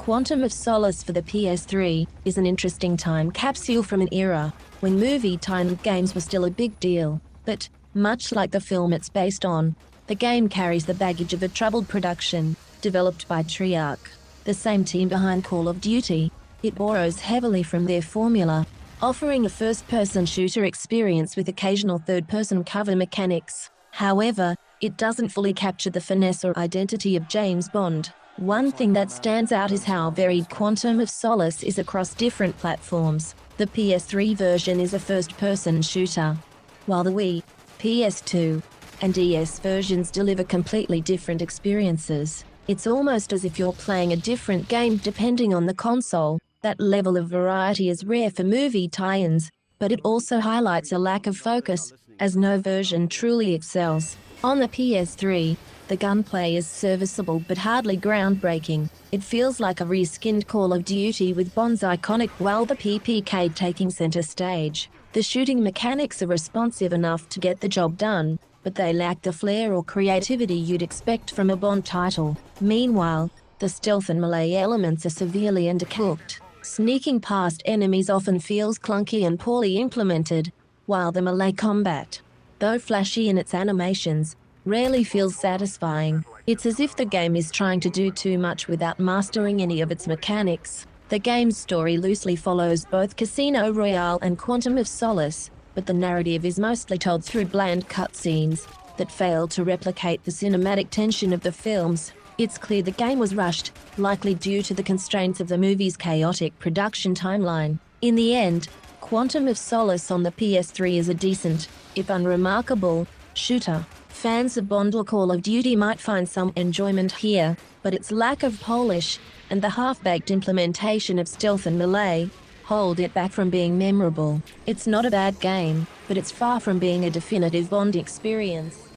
Quantum of Solace for the PS3 is an interesting time capsule from an era when movie-timed games were still a big deal. But, much like the film it's based on, the game carries the baggage of a troubled production, developed by Treyarch, the same team behind Call of Duty. It borrows heavily from their formula, offering a first-person shooter experience with occasional third-person cover mechanics. However, it doesn't fully capture the finesse or identity of James Bond. One thing that stands out is how varied Quantum of Solace is across different platforms. The PS3 version is a first-person shooter, while the Wii, PS2, and DS versions deliver completely different experiences. It's almost as if you're playing a different game depending on the console. That level of variety is rare for movie tie-ins, but it also highlights a lack of focus, as no version truly excels. On the PS3, the gunplay is serviceable but hardly groundbreaking. It feels like a reskinned Call of Duty with Bond's iconic while the PPK taking center stage. The shooting mechanics are responsive enough to get the job done, but they lack the flair or creativity you'd expect from a Bond title. Meanwhile, the stealth and melee elements are severely undercooked. Sneaking past enemies often feels clunky and poorly implemented, while the melee combat, though flashy in its animations, rarely feels satisfying. It's as if the game is trying to do too much without mastering any of its mechanics. The game's story loosely follows both Casino Royale and Quantum of Solace, but the narrative is mostly told through bland cutscenes that fail to replicate the cinematic tension of the films. It's clear the game was rushed, likely due to the constraints of the movie's chaotic production timeline. In the end, Quantum of Solace on the PS3 is a decent, if unremarkable, shooter. Fans of Bond or Call of Duty might find some enjoyment here, but its lack of polish and the half-baked implementation of stealth and melee hold it back from being memorable. It's not a bad game, but it's far from being a definitive Bond experience.